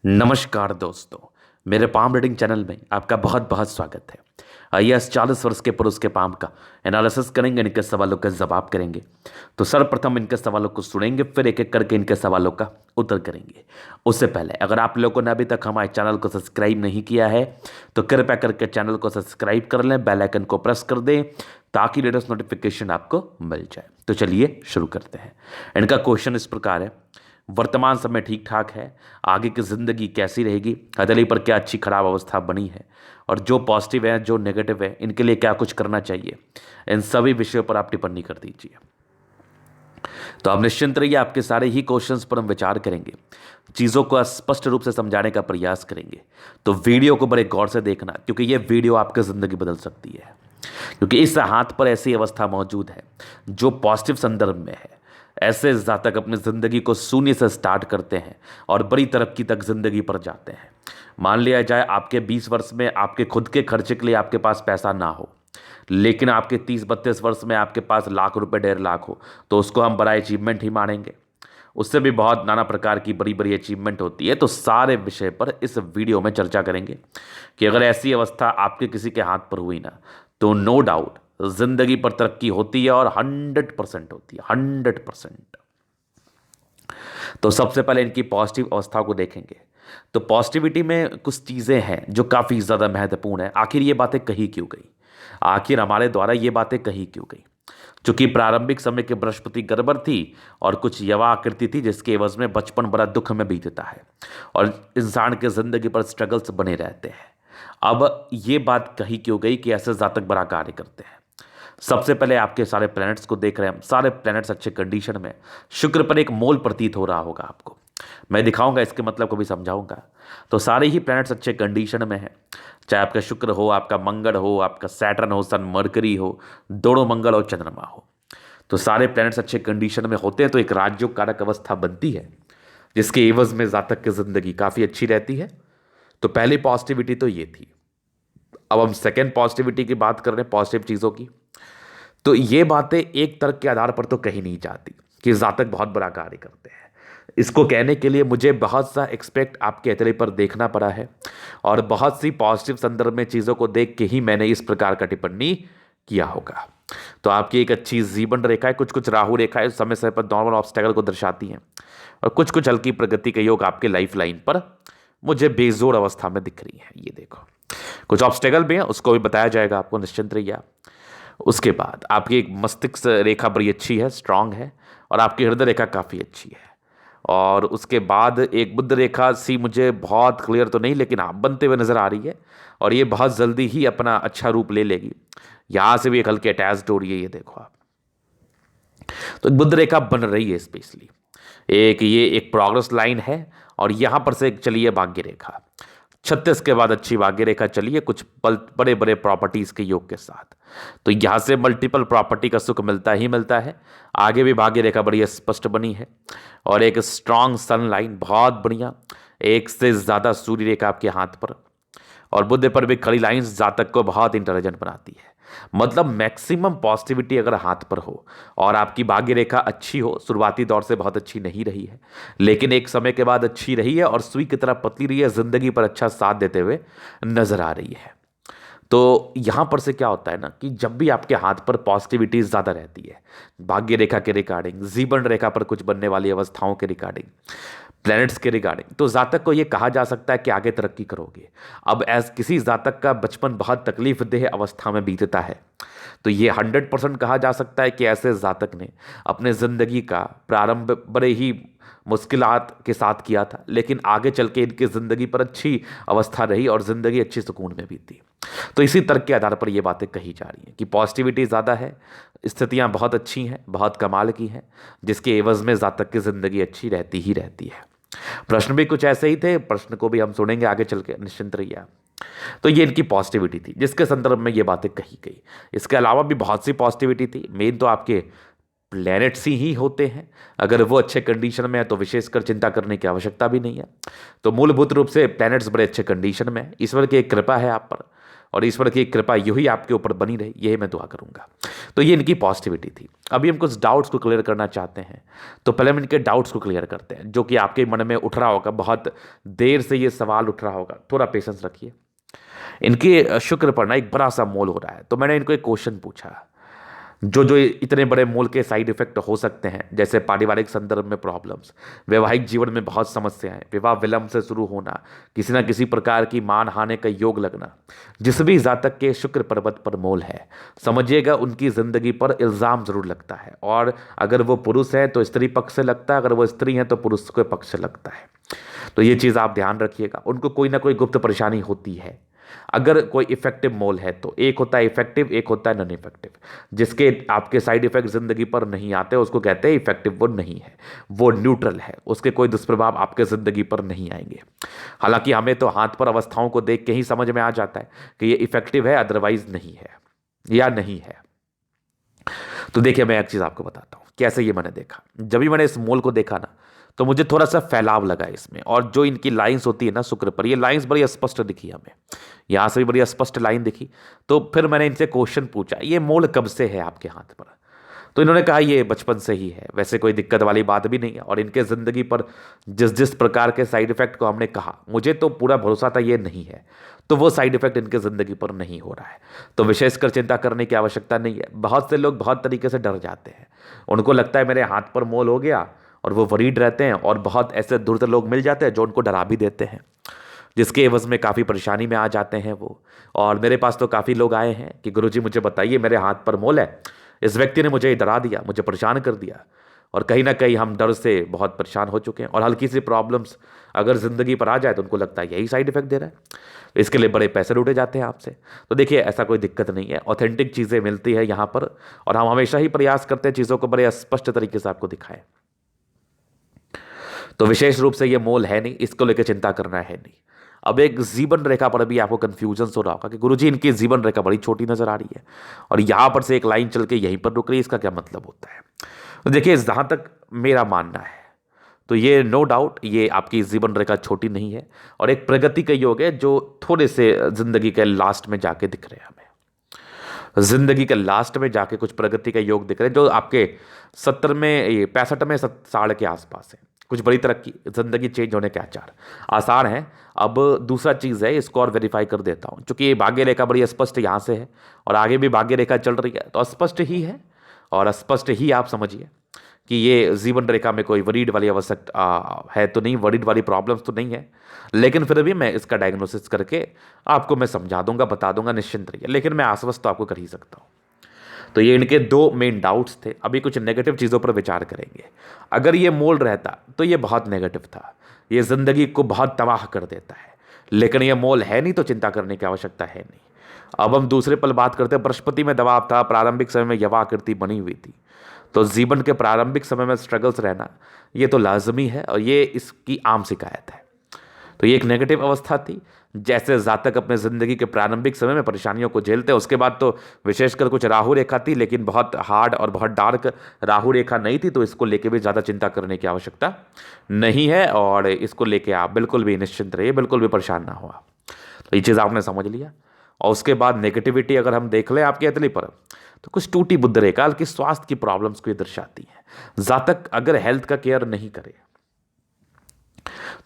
नमस्कार दोस्तों, मेरे पाम रीडिंग चैनल में आपका बहुत बहुत स्वागत है। आइए इस 40 वर्ष के पुरुष के पाम का एनालिसिस करेंगे, इनके सवालों का जवाब करेंगे। तो सर्वप्रथम इनके सवालों को सुनेंगे, फिर एक एक करके इनके सवालों का उत्तर करेंगे। उससे पहले अगर आप लोगों ने अभी तक हमारे चैनल को सब्सक्राइब नहीं किया है तो कृपया करके चैनल को सब्सक्राइब कर लें, बेल आइकन को प्रेस कर दें ताकि लेटेस्ट नोटिफिकेशन आपको मिल जाए। तो चलिए शुरू करते हैं। इनका क्वेश्चन इस प्रकार है, वर्तमान समय ठीक ठाक है, आगे की ज़िंदगी कैसी रहेगी, हथेली पर क्या अच्छी खराब अवस्था बनी है, और जो पॉजिटिव है जो नेगेटिव है इनके लिए क्या कुछ करना चाहिए, इन सभी विषयों पर आप टिप्पणी कर दीजिए। तो आप निश्चिंत रहिए, आपके सारे ही क्वेश्चंस पर हम विचार करेंगे, चीज़ों को स्पष्ट रूप से समझाने का प्रयास करेंगे। तो वीडियो को बड़े गौर से देखना, क्योंकि ये वीडियो आपकी ज़िंदगी बदल सकती है। क्योंकि इस हाथ पर ऐसी अवस्था मौजूद है जो पॉजिटिव संदर्भ में है। ऐसे जातक अपनी ज़िंदगी को शून्य से स्टार्ट करते हैं और बड़ी तरक्की तक ज़िंदगी पर जाते हैं। मान लिया जाए आपके 20 वर्ष में आपके खुद के खर्चे के लिए आपके पास पैसा ना हो, लेकिन आपके 30-32 वर्ष में आपके पास लाख रुपए 1.5 लाख हो, तो उसको हम बड़ा अचीवमेंट ही मानेंगे। उससे भी बहुत नाना प्रकार की बड़ी बड़ी अचीवमेंट होती है। तो सारे विषय पर इस वीडियो में चर्चा करेंगे कि अगर ऐसी अवस्था आपके किसी के हाथ पर हुई ना, तो नो डाउट जिंदगी पर तरक्की होती है और 100% होती है, 100%। तो सबसे पहले इनकी पॉजिटिव अवस्था को देखेंगे। तो पॉजिटिविटी में कुछ चीज़ें हैं जो काफ़ी ज़्यादा महत्वपूर्ण है। आखिर ये बातें कही क्यों गई, आखिर हमारे द्वारा ये बातें कही क्यों गई? चूंकि प्रारंभिक समय के बृहस्पति गड़बड़ थी और कुछ यवा आकृति थी, जिसके एवज में बचपन बड़ा दुख में बीतता है और इंसान के जिंदगी पर स्ट्रगल्स बने रहते हैं। अब ये बात कही क्यों गई कि ऐसे जातक बड़ा कार्य करते हैं? सबसे पहले आपके सारे प्लैनेट्स को देख रहे हैं हम, सारे प्लैनेट्स अच्छे कंडीशन में। शुक्र पर एक मोल प्रतीत हो रहा होगा आपको, मैं दिखाऊंगा, इसके मतलब को भी समझाऊंगा। तो सारे ही प्लैनेट्स अच्छे कंडीशन में हैं, चाहे आपका शुक्र हो, आपका मंगल हो, आपका सैटर्न हो, सन मरकरी हो, दोनों मंगल और चंद्रमा हो। तो सारे प्लैनेट्स अच्छे कंडीशन में होते हैं तो एक राजयोग कारक अवस्था बनती है, जिसके एवज में जातक की जिंदगी काफ़ी अच्छी रहती है। तो पहली पॉजिटिविटी तो ये थी। अब हम सेकेंड पॉजिटिविटी की बात कर रहे हैं, पॉजिटिव चीज़ों की। तो ये बातें एक तर्क के आधार पर तो कही नहीं जाती कि जातक बहुत बड़ा कार्य करते हैं। इसको कहने के लिए मुझे बहुत सा एक्सपेक्ट आपके हथेली पर देखना पड़ा है और बहुत सी पॉजिटिव संदर्भ में चीज़ों को देख के ही मैंने इस प्रकार का टिप्पणी किया होगा। तो आपकी एक अच्छी जीवन रेखा है, कुछ कुछ राहु रेखा है, समय समय पर नॉर्मल ऑब्स्टेकल को दर्शाती हैं, और कुछ कुछ हल्की प्रगति के योग आपके लाइफ लाइन पर मुझे बेजोड़ अवस्था में दिख रही है। ये देखो, कुछ ऑब्स्टेकल भी हैं, उसको भी बताया जाएगा आपको, निश्चिंत रहिए आप। उसके बाद आपकी एक मस्तिष्क रेखा बड़ी अच्छी है, स्ट्रांग है, और आपकी हृदय रेखा काफ़ी अच्छी है। और उसके बाद एक बुद्ध रेखा सी मुझे बहुत क्लियर तो नहीं, लेकिन हाँ बनते हुए नज़र आ रही है, और ये बहुत जल्दी ही अपना अच्छा रूप ले लेगी। यहाँ से भी एक हल्की अटैच्ड हो रही है, ये देखो आप। तो एक बुद्ध रेखा बन रही है स्पेशली, एक ये एक प्रोग्रेस लाइन है, और यहाँ पर से एक चली है भाग्य रेखा। 36 के बाद अच्छी भाग्य रेखा चलिए, कुछ बड़े बड़े प्रॉपर्टीज के योग के साथ। तो यहाँ से मल्टीपल प्रॉपर्टी का सुख मिलता ही मिलता है। आगे भी भाग्य रेखा बड़ी स्पष्ट बनी है, और एक स्ट्रांग सन लाइन बहुत बढ़िया, एक से ज़्यादा सूर्य रेखा आपके हाथ पर, और बुध पर भी खड़ी लाइंस जातक को बहुत इंटेलिजेंट बनाती है। मतलब मैक्सिमम पॉजिटिविटी अगर हाथ पर हो और आपकी भाग्य रेखा अच्छी हो, शुरुआती दौर से बहुत अच्छी नहीं रही है, लेकिन एक समय के बाद अच्छी रही है और सुई की तरह पतली रही है, जिंदगी पर अच्छा साथ देते हुए नजर आ रही है। तो यहां पर से क्या होता है ना, कि जब भी आपके हाथ पर पॉजिटिविटी ज़्यादा रहती है, भाग्य रेखा के रिगार्डिंग, जीवन रेखा पर कुछ बनने वाली अवस्थाओं के रिगार्डिंग, प्लैनेट्स के रिगार्डिंग, तो जातक को यह कहा जा सकता है कि आगे तरक्की करोगे। अब एज किसी जातक का बचपन बहुत तकलीफ देह अवस्था में बीतता है, तो ये 100% कहा जा सकता है कि ऐसे जातक ने अपने ज़िंदगी का प्रारंभ बड़े ही मुश्किलात के साथ किया था, लेकिन आगे चल के इनकी ज़िंदगी पर अच्छी अवस्था रही और ज़िंदगी अच्छी सुकून में बीती। तो इसी तर्क के आधार पर ये बातें कही जा रही हैं कि पॉजिटिविटी ज़्यादा है, स्थितियाँ बहुत अच्छी हैं, बहुत कमाल की हैं, जिसके एवज़ में जातक की ज़िंदगी अच्छी रहती ही रहती है। प्रश्न भी कुछ ऐसे ही थे, प्रश्न को भी हम सुनेंगे आगे चल के, निश्चिंत रहिए आप। तो ये इनकी पॉजिटिविटी थी जिसके संदर्भ में ये बातें कही गई। इसके अलावा भी बहुत सी पॉजिटिविटी थी। मेन तो आपके प्लैनेट्स ही होते हैं, अगर वो अच्छे कंडीशन में है तो विशेषकर चिंता करने की आवश्यकता भी नहीं है। तो मूलभूत रूप से प्लैनेट्स बड़े अच्छे कंडीशन में है, ईश्वर की एक कृपा है आप पर। और ईश्वर की कृपा यूं ही आपके ऊपर बनी रहे, यही मैं दुआ करूंगा। तो ये इनकी पॉजिटिविटी थी। अभी हम कुछ डाउट्स को क्लियर करना चाहते हैं, तो पहले हम इनके डाउट्स को क्लियर करते हैं, जो कि आपके मन में उठ रहा होगा, बहुत देर से ये सवाल उठ रहा होगा। थोड़ा पेशेंस रखिए। इनके शुक्र पर ना एक बड़ा सा मोल हो रहा है। तो मैंने इनको एक क्वेश्चन पूछा, जो जो इतने बड़े मोल के साइड इफेक्ट हो सकते हैं, जैसे पारिवारिक संदर्भ में प्रॉब्लम्स, वैवाहिक जीवन में बहुत समस्याएं, विवाह विलंब से शुरू होना, किसी ना किसी प्रकार की मान हानि का योग लगना, जिस भी जातक के शुक्र पर्वत पर मोल है, समझिएगा उनकी जिंदगी पर इल्जाम जरूर लगता है। और अगर वो पुरुष है तो स्त्री पक्ष से लगता है, अगर वो स्त्री है तो पुरुष के पक्ष से लगता है। तो ये चीज़ आप ध्यान रखिएगा। उनको कोई ना कोई गुप्त परेशानी होती है। अगर कोई इफेक्टिव मोल है तो एक होता है इफेक्टिव, एक होता है नॉन इफेक्टिव। जिसके आपके साइड इफेक्ट जिंदगी पर नहीं आते उसको कहते हैं इफेक्टिव। वो नहीं है, वो न्यूट्रल है, उसके कोई दुष्प्रभाव आपके जिंदगी पर नहीं आएंगे। हालांकि हमें तो हाथ पर अवस्थाओं को देख के ही समझ में आ जाता है कि ये इफेक्टिव है, अदरवाइज नहीं है या नहीं है। तो देखिए, मैं एक चीज आपको बताता हूं कैसे ये मैंने देखा। जब भी मैंने इस मोल को देखा ना, तो मुझे थोड़ा सा फैलाव लगा इसमें। और जो इनकी लाइंस होती है ना शुक्र पर, ये लाइंस बड़ी स्पष्ट दिखी हमें, यहाँ से भी बड़ी स्पष्ट लाइन दिखी। तो फिर मैंने इनसे क्वेश्चन पूछा, ये मोल कब से है आपके हाथ पर? तो इन्होंने कहा ये बचपन से ही है, वैसे कोई दिक्कत वाली बात भी नहीं है। और इनके ज़िंदगी पर जिस जिस प्रकार के साइड इफेक्ट को हमने कहा, मुझे तो पूरा भरोसा था ये नहीं है, तो वो साइड इफेक्ट इनके ज़िंदगी पर नहीं हो रहा है। तो विशेषकर चिंता करने की आवश्यकता नहीं है। बहुत से लोग बहुत तरीके से डर जाते हैं। उनको लगता है मेरे हाथ पर मोल हो गया, और वो वरीड रहते हैं। और बहुत ऐसे धूर्त लोग मिल जाते हैं जो उनको डरा भी देते हैं, जिसके एवज में काफ़ी परेशानी में आ जाते हैं वो। और मेरे पास तो काफ़ी लोग आए हैं कि गुरुजी मुझे बताइए मेरे हाथ पर मोल है, इस व्यक्ति ने मुझे डरा दिया, मुझे परेशान कर दिया। और कहीं ना कहीं हम डर से बहुत परेशान हो चुके हैं। और हल्की सी प्रॉब्लम्स अगर ज़िंदगी पर आ जाए तो उनको लगता है यही साइड इफेक्ट दे रहा है, इसके लिए बड़े पैसे लूटे जाते हैं आपसे। तो देखिए, ऐसा कोई दिक्कत नहीं है, ऑथेंटिक चीज़ें मिलती है यहाँ पर। और हम हमेशा ही प्रयास करते हैं चीज़ों को बड़े स्पष्ट तरीके से आपको दिखाएं। तो विशेष रूप से ये मोल है नहीं, इसको लेकर चिंता करना है नहीं। अब एक जीवन रेखा पर भी आपको कंफ्यूजन हो रहा होगा कि गुरुजी इनकी जीवन रेखा बड़ी छोटी नजर आ रही है, और यहां पर से एक लाइन चल के यहीं पर रुक रही है, इसका क्या मतलब होता है? तो देखिए, जहां तक मेरा मानना है तो ये नो डाउट ये आपकी जीवन रेखा छोटी नहीं है, और एक प्रगति का योग है जो थोड़े से जिंदगी के लास्ट में जाके दिख रहे हैं हमें। जिंदगी के लास्ट में जाके कुछ प्रगति का योग दिख रहे हैं, जो आपके 70 में, ये 65 में 60 के आसपास है। कुछ बड़ी तरक्की, जिंदगी चेंज होने के आसार हैं। अब दूसरा चीज़ है, इसको और वेरीफाई कर देता हूँ, क्योंकि ये भाग्य रेखा बड़ी स्पष्ट यहाँ से है, और आगे भी भाग्य रेखा चल रही है, तो स्पष्ट ही है। और स्पष्ट ही आप समझिए कि ये जीवन रेखा में कोई वरीड वाली आवश्यकता है तो नहीं, वरीड वाली प्रॉब्लम्स तो नहीं है। लेकिन फिर भी मैं इसका डायग्नोसिस करके आपको मैं समझा दूंगा, बता दूंगा, निश्चिंत रहिए। लेकिन मैं आश्वस्त तो आपको कर ही सकता हूँ। तो ये इनके दो मेन डाउट्स थे। अभी कुछ नेगेटिव चीज़ों पर विचार करेंगे। अगर ये मोल रहता तो ये बहुत नेगेटिव था, ये ज़िंदगी को बहुत तबाह कर देता है। लेकिन ये मोल है नहीं, तो चिंता करने की आवश्यकता है नहीं। अब हम दूसरे पल बात करते हैं। बृहस्पति में दबाव था, प्रारंभिक समय में यवा आकृति बनी हुई थी। तो जीवन के प्रारंभिक समय में स्ट्रगल्स रहना ये तो लाजमी है, और ये इसकी आम शिकायत है। तो ये एक नेगेटिव अवस्था थी। जैसे जातक अपने ज़िंदगी के प्रारंभिक समय में परेशानियों को झेलते हैं, उसके बाद तो विशेषकर कुछ राहु रेखा थी, लेकिन बहुत हार्ड और बहुत डार्क राहु रेखा नहीं थी। तो इसको लेके भी ज़्यादा चिंता करने की आवश्यकता नहीं है, और इसको लेके आप बिल्कुल भी निश्चिंत रहिए, बिल्कुल भी परेशान ना हो। तो ये चीज़ आपने समझ लिया। और उसके बाद नेगेटिविटी अगर हम देख लें आपकी अतली पर, तो कुछ टूटी बुद्ध रेखा की स्वास्थ्य की प्रॉब्लम्स को ये दर्शाती है। जातक अगर हेल्थ का केयर नहीं करे,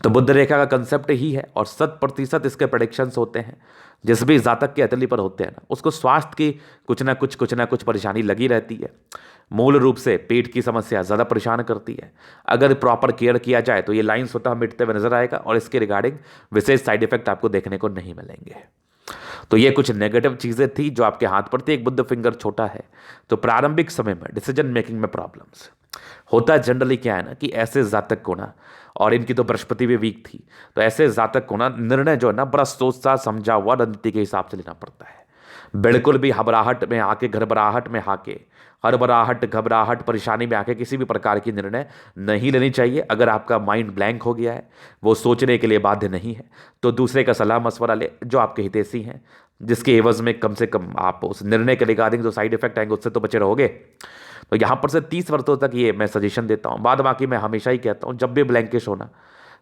तो बुद्ध रेखा का कंसेप्ट ही है, और 100% इसके प्रेडिक्शंस होते हैं। जिस भी जातक के अतली पर होते हैं ना, उसको स्वास्थ्य की कुछ ना कुछ परेशानी लगी रहती है। मूल रूप से पेट की समस्या ज़्यादा परेशान करती है। अगर प्रॉपर केयर किया जाए तो ये लाइन स्वतः मिटते हुए नजर आएगा, और इसके रिगार्डिंग विशेष साइड इफेक्ट आपको देखने को नहीं मिलेंगे। तो ये कुछ नेगेटिव चीज़ें थी जो आपके हाथ पर थी। एक बुद्ध फिंगर छोटा है, तो प्रारंभिक समय में डिसीजन मेकिंग में प्रॉब्लम्स होता है। जनरली क्या है ना कि ऐसे जातक को ना, और इनकी तो बृहस्पति भी वीक थी, तो ऐसे जातक को ना निर्णय जो है ना बड़ा सोच समझा हुआ रणनीति के हिसाब से लेना पड़ता है। बिल्कुल भी घबराहट में आके, घबराहट में आके, हड़बड़ाहट, घबराहट, परेशानी में आके किसी भी प्रकार की निर्णय नहीं लेनी चाहिए। अगर आपका माइंड ब्लैंक हो गया है, वो सोचने के लिए बाध्य नहीं है, तो दूसरे का सलाह मशवरा ले जो आपके हितैषी हैं, जिसके एवज में कम से कम आप उस निर्णय के रिगार्डिंग जो साइड इफेक्ट आएंगे उससे तो बचे रहोगे। तो यहाँ पर से 30 वर्षों तक ये मैं सजेशन देता हूँ। बाद बाकी मैं हमेशा ही कहता हूँ, जब भी ब्लैंकिश होना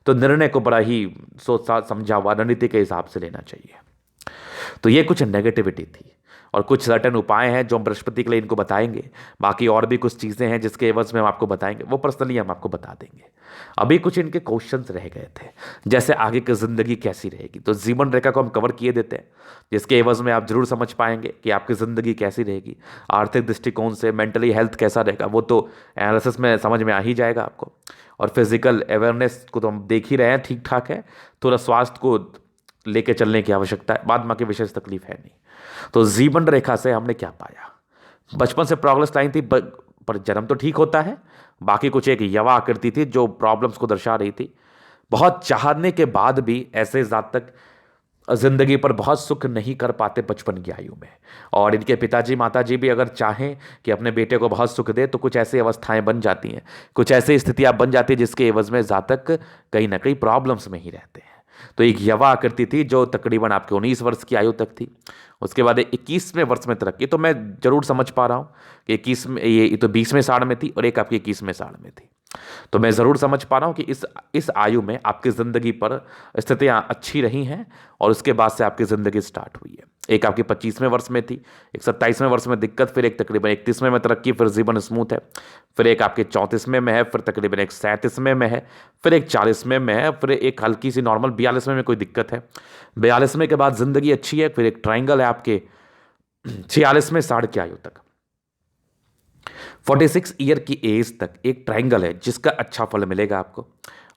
तो निर्णय को बड़ा ही सोच समझा हुआ रणनीति के हिसाब से लेना चाहिए। तो ये कुछ नेगेटिविटी थी, और कुछ सर्टन उपाय हैं जो हम बृहस्पति के लिए इनको बताएंगे। बाकी और भी कुछ चीज़ें हैं जिसके एवज में हम आपको बताएंगे, वो पर्सनली हम आपको बता देंगे। अभी कुछ इनके क्वेश्चंस रह गए थे, जैसे आगे की ज़िंदगी कैसी रहेगी, तो जीवन रेखा को हम कवर किए देते हैं, जिसके एवज में आप जरूर समझ पाएंगे कि आपकी ज़िंदगी कैसी रहेगी। आर्थिक दृष्टिकोण से मेंटली हेल्थ कैसा रहेगा वो तो एनालिसिस में समझ में आ ही जाएगा आपको। और फिजिकल अवेयरनेस को तो हम देख ही रहे हैं, ठीक ठाक है। थोड़ा स्वास्थ्य को लेके चलने की आवश्यकता है, बाद बाकी विशेष तकलीफ है नहीं। तो जीवन रेखा से हमने क्या पाया, बचपन से प्रोग्रेस लाइन थी, पर जन्म तो ठीक होता है। बाकी कुछ एक यवा आकृति थी जो प्रॉब्लम्स को दर्शा रही थी। बहुत चाहने के बाद भी ऐसे जातक जिंदगी पर बहुत सुख नहीं कर पाते बचपन की आयु में। और इनके पिताजी माताजी भी अगर चाहें कि अपने बेटे को बहुत सुख दे, तो कुछ ऐसी अवस्थाएं बन जाती हैं, कुछ ऐसी स्थितियां बन जाती हैं जिसके एवज में जातक कहीं ना कहीं प्रॉब्लम्स में ही रहते हैं। तो एक यवा आकृति थी जो तकरीबन आपके 19 वर्ष की आयु तक थी। उसके बाद 21वें वर्ष में तरक्की, तो मैं जरूर समझ पा रहा हूँ कि 21 में, ये तो 20वें साल में थी और एक आपकी 21वें साल में थी। तो मैं ज़रूर समझ पा रहा हूँ कि इस आयु में आपकी ज़िंदगी पर स्थितियाँ अच्छी रही हैं, और उसके बाद से आपकी ज़िंदगी स्टार्ट हुई है। एक आपके 25वें वर्ष में थी, एक 27वें वर्ष में दिक्कत, फिर एक तकरीबन 31वें में तरक्की, फिर जीवन स्मूथ है। फिर एक आपके 34वें में है, फिर तकरीबन एक 37वें में है, फिर एक 40वें में है, फिर एक हल्की सी नॉर्मल 42वें में कोई दिक्कत है। 42वें के बाद ज़िंदगी अच्छी है, फिर एक ट्राइंगल है आपके 46वें साढ़ की आयु तक। 46 ईयर की एज तक एक ट्राइंगल है जिसका अच्छा फल मिलेगा आपको।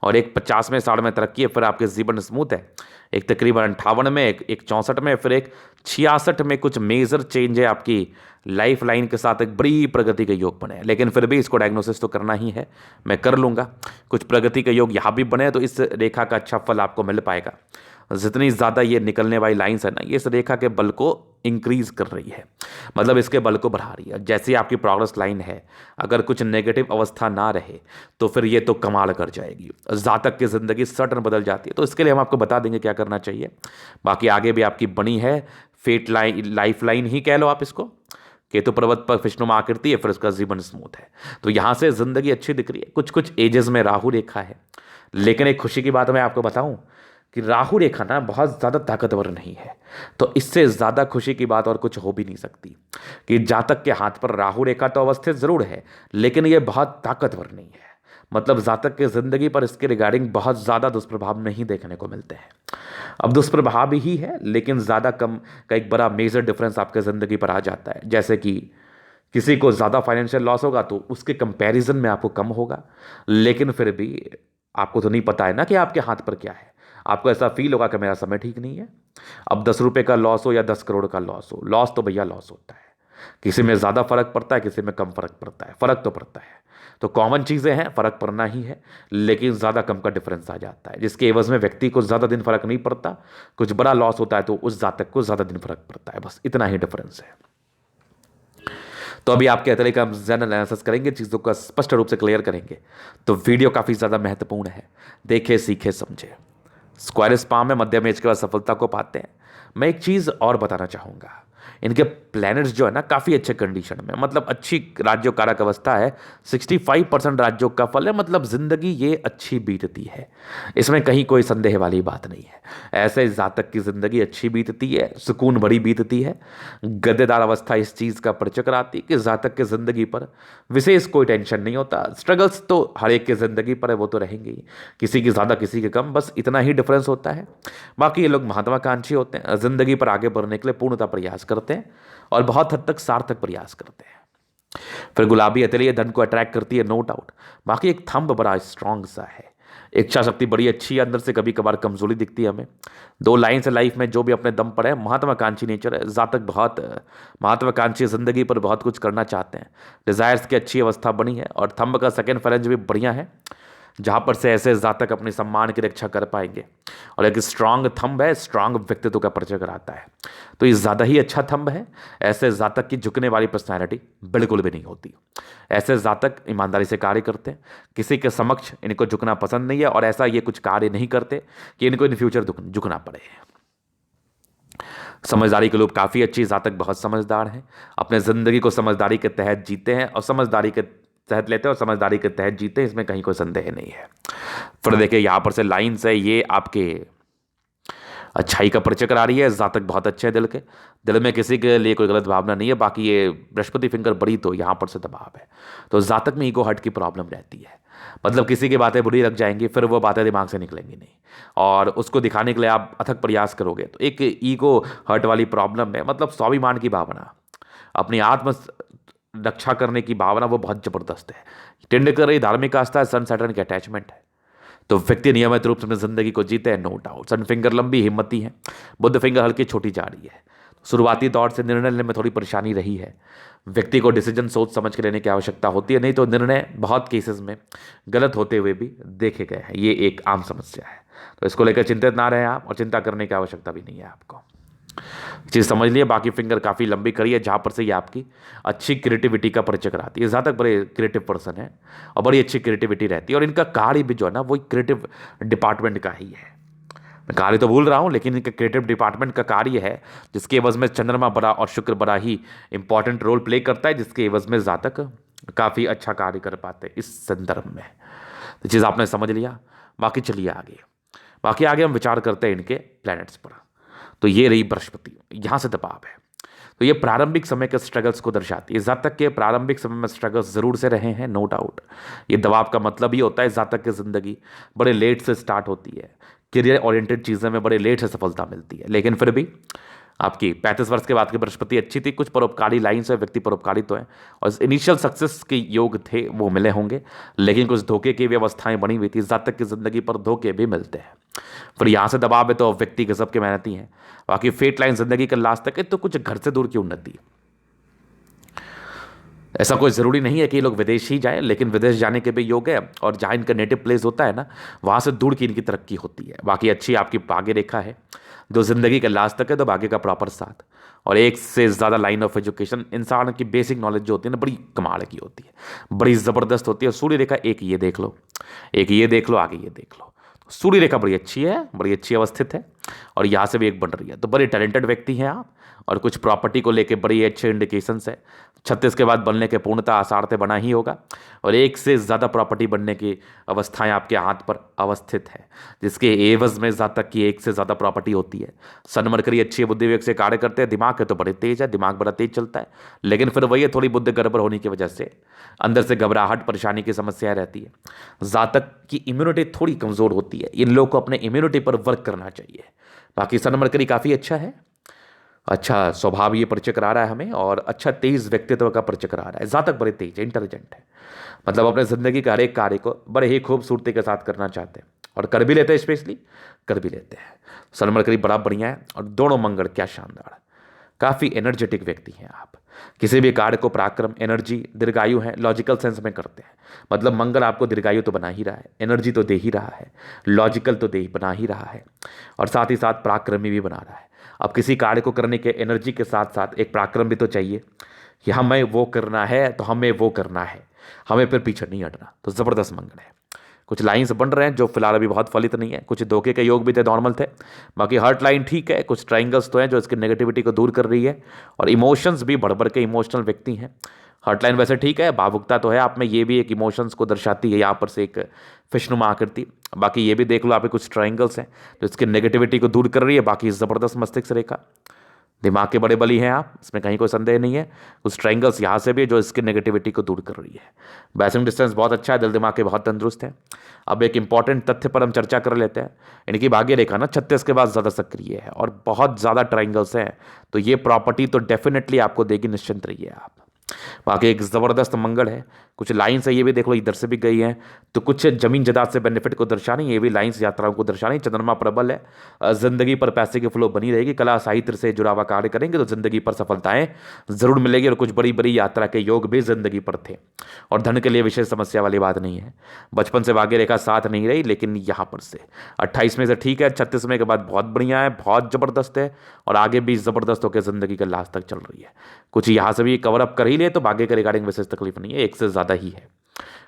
और एक 50वें साल में तरक्की है, फिर आपके जीवन स्मूथ है। एक तकरीबन 58 में, एक 64 में, फिर एक 66 में कुछ मेजर चेंज है आपकी लाइफ लाइन के साथ, एक बड़ी प्रगति के योग बने हैं। लेकिन फिर भी इसको डायग्नोसिस तो करना ही है, मैं कर लूँगा। कुछ प्रगति के योग यहाँ भी बने हैं, तो इस रेखा का अच्छा फल आपको मिल पाएगा। जितनी ज़्यादा ये निकलने वाली लाइन्स है ना, ये इस रेखा के बल को इंक्रीज कर रही है, मतलब इसके बल को बढ़ा रही है। जैसी आपकी प्रोग्रेस लाइन है, अगर कुछ नेगेटिव अवस्था ना रहे तो फिर ये तो कमाल कर जाएगी, जातक की ज़िंदगी सडन बदल जाती है। तो इसके लिए हम आपको बता देंगे क्या करना चाहिए। बाकी आगे भी आपकी बनी है फेट लाइन, लाइफ लाइन ही कह लो आप इसको। केतु पर्वत पर विष्णुमा आकृति है, फिर उसका जीवन स्मूथ है। तो यहाँ से ज़िंदगी अच्छी दिख रही है। कुछ कुछ एजेस में राहु रेखा है, लेकिन एक खुशी की बात मैं आपको बताऊं कि राहु रेखा ना बहुत ज़्यादा ताकतवर नहीं है। तो इससे ज़्यादा खुशी की बात और कुछ हो भी नहीं सकती कि जातक के हाथ पर राहु रेखा तो अवस्थित ज़रूर है, लेकिन ये बहुत ताकतवर नहीं है। मतलब जातक की ज़िंदगी पर इसके रिगार्डिंग बहुत ज़्यादा दुष्प्रभाव नहीं देखने को मिलते हैं। अब दुष्प्रभाव ही है, लेकिन ज़्यादा कम का एक बड़ा मेजर डिफरेंस आपके ज़िंदगी पर आ जाता है। जैसे कि किसी को ज़्यादा फाइनेंशियल लॉस होगा तो उसके कंपैरिजन में आपको कम होगा, लेकिन फिर भी आपको तो नहीं पता है ना कि आपके हाथ पर क्या है। आपको ऐसा फील होगा कि मेरा समय ठीक नहीं है। अब 10 रुपये का लॉस हो या 10 करोड़ का लॉस हो, लॉस तो भैया लॉस होता है। किसी में ज़्यादा फर्क पड़ता है, किसी में कम फर्क पड़ता है, फर्क तो पड़ता है। तो कॉमन चीज़ें हैं, फर्क पड़ना ही है, लेकिन ज़्यादा कम का डिफरेंस आ जाता है, जिसके एवज में व्यक्ति को ज़्यादा दिन फर्क नहीं पड़ता। कुछ बड़ा लॉस होता है तो उस जातक को ज़्यादा दिन फर्क पड़ता है, बस इतना ही डिफरेंस है। तो अभी आपके तरीके हम जनरल एनालिसिस करेंगे, चीज़ों का स्पष्ट रूप से क्लियर करेंगे। तो वीडियो काफ़ी ज़्यादा महत्वपूर्ण है, देखे सीखे समझे। स्क्वायर स्पाम में मध्यम एज के बाद सफलता को पाते हैं। मैं एक चीज़ और बताना चाहूँगा, इनके प्लैनेट्स जो है ना काफ़ी अच्छे कंडीशन में, मतलब अच्छी राज्यों कारक अवस्था है। 65% राज्यों का फल है, मतलब ज़िंदगी ये अच्छी बीतती है, इसमें कहीं कोई संदेह वाली बात नहीं है। ऐसे जातक की ज़िंदगी अच्छी बीतती है, सुकून भरी बीतती है। गद्देदार अवस्था इस चीज़ का परिचय कराती है कि जातक की ज़िंदगी पर विशेष कोई टेंशन नहीं होता। स्ट्रगल्स तो हर एक की ज़िंदगी पर है, वो तो रहेंगे ही, किसी की ज़्यादा किसी के कम, बस इतना ही डिफरेंस होता है। बाकी ये लोग महत्वाकांक्षी होते हैं, ज़िंदगी पर आगे बढ़ने के लिए पूर्णतः प्रयास करते हैं और बहुत हद तक सार्थक प्रयास करते हैं। फिर गुलाबी हथेली धन को अट्रैक्ट करती है, नो डाउट। बाकी एक थंब बड़ा स्ट्रांग सा है, इच्छा शक्ति बड़ी अच्छी है, अंदर से कभी कभार कमजोरी दिखती है हमें। 2 लाइन से लाइफ में जो भी अपने दम पर है, महत्वाकांक्षी नेचर है, जातक बहुत महत्वाकांक्षी, जिंदगी पर बहुत कुछ करना चाहते हैं। डिजायर्स की अच्छी अवस्था बनी है, और थंब का सेकेंड फैलेंज भी बढ़िया है, जहाँ पर से ऐसे जातक अपने सम्मान की रक्षा कर पाएंगे। और एक स्ट्रांग थंब है, स्ट्रांग व्यक्तित्व का परिचय कराता है, तो ये ज़्यादा ही अच्छा थंब है। ऐसे जातक की झुकने वाली पर्सनैलिटी बिल्कुल भी नहीं होती। ऐसे जातक ईमानदारी से कार्य करते हैं, किसी के समक्ष इनको झुकना पसंद नहीं है, और ऐसा ये कुछ कार्य नहीं करते कि इनको इन फ्यूचर झुकना पड़े। समझदारी के लोग काफ़ी अच्छी, जातक बहुत समझदार हैं, अपने ज़िंदगी को समझदारी के तहत जीते हैं और समझदारी के तहत लेते हैं और समझदारी के तहत जीते हैं, इसमें कहीं कोई संदेह नहीं है। फिर देखिए यहाँ पर से लाइन्स है, ये आपके अच्छाई का परिचय करा रही है। जातक बहुत अच्छे हैं दिल के, दिल में किसी के लिए कोई गलत भावना नहीं है। बाकी ये बृहस्पति फिंगर बड़ी तो यहाँ पर से दबाव है, तो जातक में ईगो हर्ट की प्रॉब्लम रहती है। मतलब किसी की बातें बुरी लग जाएंगी, फिर वो बातें दिमाग से निकलेंगी नहीं, और उसको दिखाने के लिए आप अथक प्रयास करोगे, तो एक ईगो हर्ट वाली प्रॉब्लम है। मतलब स्वाभिमान की भावना, अपनी आत्म रक्षा करने की भावना वो बहुत जबरदस्त है। टेंडुलकर ये धार्मिक आस्था है, सन सैटर्न की अटैचमेंट है, तो व्यक्ति नियमित रूप से अपनी जिंदगी को जीते हैं, नो डाउट। सन फिंगर लंबी हिम्मती है, बुध फिंगर हल्की छोटी जा रही है। शुरुआती दौर से निर्णय लेने में थोड़ी परेशानी रही है। व्यक्ति को डिसीजन सोच समझ के लेने की आवश्यकता होती है, नहीं तो निर्णय बहुत केसेस में गलत होते हुए भी देखे गए हैं। ये एक आम समस्या है, तो इसको लेकर चिंतित ना रहें आप, और चिंता करने की आवश्यकता भी नहीं है आपको। चीज़ समझ लिए। बाकी फिंगर काफ़ी लंबी करी है, जहाँ पर से ये आपकी अच्छी क्रिएटिविटी का परिचय कराती है। ज़्यादा बड़े क्रिएटिव पर्सन है और बड़ी अच्छी क्रिएटिविटी रहती है, और इनका कार्य भी जो है ना वो क्रिएटिव डिपार्टमेंट का ही है। मैं कार्य तो भूल रहा हूँ, लेकिन इनका क्रिएटिव डिपार्टमेंट का कार्य है, जिसके एवज में चंद्रमा बड़ा और शुक्र बड़ा ही इंपॉर्टेंट रोल प्ले करता है, जिसके एवज में जातक काफ़ी अच्छा कार्य कर पाते हैं इस संदर्भ में। तो चीज़ आपने समझ लिया। बाकी चलिए आगे, हम विचार करते हैं इनके प्लैनेट्स पर। तो ये रही बृहस्पति, यहाँ से दबाव है, तो ये प्रारंभिक समय के स्ट्रगल्स को दर्शाती है। जातक के प्रारंभिक समय में स्ट्रगल्स जरूर से रहे हैं, नो डाउट। ये दबाव का मतलब ये होता है जातक की जिंदगी बड़े लेट से स्टार्ट होती है, करियर ओरिएंटेड चीज़ों में बड़े लेट से सफलता मिलती है, लेकिन फिर भी आपकी 35 वर्ष के बाद की बृहस्पति अच्छी थी। कुछ परोपकारी लाइन से व्यक्ति परोपकारी तो है, और इनिशियल सक्सेस के योग थे वो मिले होंगे, लेकिन कुछ धोखे की व्यवस्थाएं बनी हुई थी। जातक की जिंदगी पर धोखे भी मिलते हैं, फिर यहाँ से दबाव है, तो व्यक्ति गजब के मेहनती हैं। बाकी फेट लाइन जिंदगी का लास्ट तक है, तो कुछ घर से दूर की उन्नति। ऐसा कोई ज़रूरी नहीं है कि ये लोग विदेश ही जाएं, लेकिन विदेश जाने के भी योग है, और जहाँ इनका नेटिव प्लेस होता है ना, वहाँ से दूर की इनकी तरक्की होती है। बाकी अच्छी आपकी भाग्य रेखा है, जो ज़िंदगी के लास्ट तक है, तो भाग्य का प्रॉपर साथ, और एक से ज़्यादा लाइन ऑफ एजुकेशन। इंसान की बेसिक नॉलेज जो होती है ना, बड़ी कमाल की होती है, बड़ी ज़बरदस्त होती है। सूर्य रेखा एक ये देख लो, एक ये देख लो, आगे ये देख लो। सूर्य रेखा बड़ी अच्छी है, बड़ी अच्छी अवस्थित है, और यहाँ से भी एक बन रही है, तो बड़े टैलेंटेड व्यक्ति हैं आप। और कुछ प्रॉपर्टी को लेके बड़ी अच्छे इंडिकेशंस है। 36 के बाद बनने के पूर्णतः आसार से बना ही होगा, और एक से ज़्यादा प्रॉपर्टी बनने की अवस्थाएं आपके हाथ पर अवस्थित है, जिसके एवज में जातक की एक से ज़्यादा प्रॉपर्टी होती है। सन मरकरी अच्छी बुद्धि विवेक से कार्य करते हैं। दिमाग है तो बड़े तेज है, दिमाग बड़ा तेज चलता है, लेकिन फिर वही है, थोड़ी बुद्धि गड़बड़ होने की वजह से अंदर से घबराहट परेशानी की समस्या रहती है। जातक की इम्यूनिटी थोड़ी कमज़ोर होती है, इन लोगों को अपने इम्यूनिटी पर वर्क करना चाहिए। बाकी सन मरकरी काफ़ी अच्छा है, अच्छा स्वभाव ये परिचय करा रहा है हमें, और अच्छा तेज व्यक्तित्व का परिचय करा रहा है। जातक बड़े तेज इंटेलिजेंट है, मतलब अपने ज़िंदगी का हर एक कार्य को बड़े ही खूबसूरती के साथ करना चाहते हैं, और कर भी लेते हैं, स्पेशली कर भी लेते हैं। सन मरकरी बड़ा बढ़िया है, और दोनों मंगल क्या शानदार, काफ़ी एनर्जेटिक व्यक्ति हैं आप। किसी भी कार्य को पराक्रम, एनर्जी, दीर्घायु है, लॉजिकल सेंस में करते हैं। मतलब मंगल आपको दीर्घायु तो बना ही रहा है, एनर्जी तो दे ही रहा है, लॉजिकल तो दे बना ही रहा है, और साथ ही साथ पराक्रमी भी बना रहा है। अब किसी कार्य को करने के एनर्जी के साथ साथ एक पराक्रम भी तो चाहिए कि हमें वो करना है तो हमें वो करना है, हमें फिर पीछे नहीं हटना। तो ज़बरदस्त मंगल है। कुछ लाइन्स बन रहे हैं जो फिलहाल अभी बहुत फलित नहीं है, कुछ धोखे के योग भी थे, नॉर्मल थे। बाकी हार्ट लाइन ठीक है, कुछ ट्राइंगल्स तो हैं जो इसकी नेगेटिविटी को दूर कर रही है, और इमोशंस भी बढ़ बढ़ के इमोशनल व्यक्ति हैं। हार्ट लाइन वैसे ठीक है, भावुकता तो है आप में, ये भी एक इमोशंस को दर्शाती है, यहाँ पर से एक फिशनुमा आकृति। बाकी ये भी देख लो, आप कुछ ट्राइंगल्स हैं जो इसकी नेगेटिविटी को दूर कर रही है। बाकी ज़बरदस्त मस्तिष्क रेखा, दिमाग के बड़े बली हैं आप, इसमें कहीं कोई संदेह नहीं है। कुछ ट्राइंगल्स यहाँ से भी जो इसकी नेगेटिविटी को दूर कर रही है। बैसिंग डिस्टेंस बहुत अच्छा है, दिल दिमाग के बहुत तंदुरुस्त है। अब एक इंपॉर्टेंट तथ्य पर हम चर्चा कर लेते हैं। इनकी भाग्य रेखा ना 36 के बाद ज़्यादा सक्रिय है, और बहुत ज़्यादा ट्राइंगल्स हैं, तो ये प्रॉपर्टी तो डेफिनेटली आपको देगी, निश्चिंत रहिए आप। बाकी एक ज़बरदस्त मंगल है। कुछ लाइन्स है, ये भी देख लो, इधर से भी गई हैं, तो कुछ जमीन जायदाद से बेनिफिट को दर्शानी, ये भी लाइन्स यात्राओं को दर्शानी। चंद्रमा प्रबल है, जिंदगी पर पैसे की फ्लो बनी रहेगी। कला साहित्य से जुड़ा हुआ कार्य करेंगे तो जिंदगी पर सफलताएं जरूर मिलेगी, और कुछ बड़ी बड़ी यात्रा के योग भी जिंदगी पर थे, और धन के लिए विशेष समस्या वाली बात नहीं है। बचपन से भाग्य रेखा साथ नहीं रही, लेकिन यहाँ पर से 28 में से ठीक है, 36 में के बाद बहुत बढ़िया है, बहुत ज़बरदस्त है, और आगे भी ज़बरदस्त होकर ज़िंदगी के लास्ट तक चल रही है। कुछ यहाँ से भी कवर अप कर ही ले तो भाग्य के रिगार्डिंग विशेष तकलीफ नहीं है, एक से ज़्यादा ही है।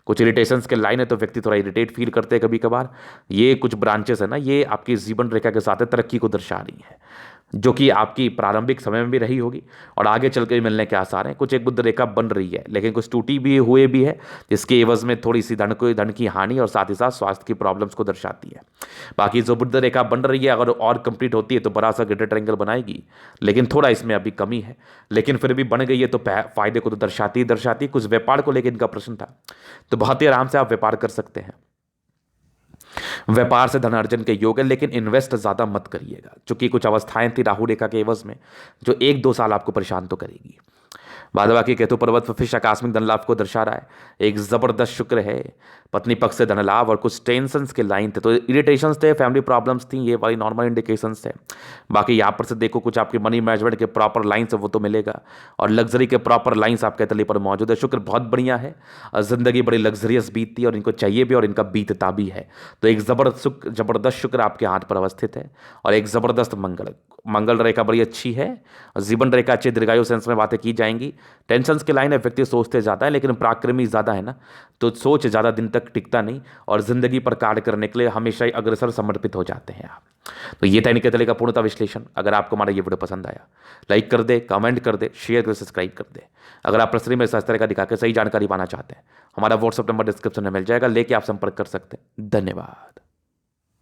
कुछ इरिटेशंस के लाइन है, तो व्यक्ति थोड़ा इरिटेट फील करते हैं कभी कभार। ये कुछ ब्रांचेस है ना, ये आपकी जीवन रेखा के साथ तरक्की को दर्शा रही है। जो कि आपकी प्रारंभिक समय में भी रही होगी और आगे चल के भी मिलने के आसार हैं। कुछ एक बुध रेखा बन रही है, लेकिन कुछ टूटी भी हुए भी है, जिसके एवज में थोड़ी सी धन की हानि और साथ ही साथ स्वास्थ्य की प्रॉब्लम्स को दर्शाती है। बाकी जो बुध रेखा बन रही है अगर और कंप्लीट होती है तो बड़ा सा ग्रेटर ट्रायंगल बनाएगी, लेकिन थोड़ा इसमें अभी कमी है, लेकिन फिर भी बन गई है तो फायदे को तो दर्शाती ही दर्शाती। कुछ व्यापार को लेकर इनका प्रश्न था, तो बहुत ही आराम से आप व्यापार कर सकते हैं। व्यापार से धन अर्जन के योग है, लेकिन इन्वेस्ट ज्यादा मत करिएगा, क्योंकि कुछ अवस्थाएं थी राहु रेखा के एवज में जो 1-2 साल आपको परेशान तो करेगी। बाद बाकी केतु पर्वत पर फिश आकस्मिक धन लाभ को दर्शा रहा है। एक जबरदस्त शुक्र है, पत्नी पक्ष से धन लाभ और कुछ टेंशंस के लाइन थे, तो इरिटेशंस थे, फैमिली प्रॉब्लम्स थी, ये वाली नॉर्मल इंडिकेशंस थे। बाकी यहाँ पर से देखो कुछ आपकी मनी मैनेजमेंट के प्रॉपर लाइन्स है वो तो मिलेगा, और लग्जरी के प्रॉपर लाइन्स आपके तली पर मौजूद है। शुक्र बहुत बढ़िया है और जिंदगी बड़ी लग्जरियस बीतती है और इनको चाहिए भी और इनका बीतता भी है। तो एक जबरदस्त शुक्र आपके हाथ पर अवस्थित है और एक जबरदस्त मंगल रेखा बड़ी अच्छी है, जीवन रेखा अच्छी, दीर्घायु सेंस में बातें की जाएंगी। टेंशंस के लाइन है, व्यक्ति सोचते ज़्यादा है लेकिन पराक्रमी ज़्यादा है ना, तो सोच ज़्यादा दिन तक टिकता नहीं और ज़िंदगी पर कार्य करने के लिए हमेशा ही अग्रसर समर्पित हो जाते हैं आप। तो ये था इनके तले का पूर्णतः विश्लेषण। अगर आपको हमारा ये वीडियो पसंद आया, लाइक कर दे, कमेंट कर दे, शेयर कर, सब्सक्राइब कर दे। अगर आप प्रश्न में इस तरह का दिखा के सही जानकारी पाना चाहते हैं, हमारा व्हाट्सअप नंबर डिस्क्रिप्शन में मिल जाएगा, लेके आप संपर्क कर सकते हैं। धन्यवाद।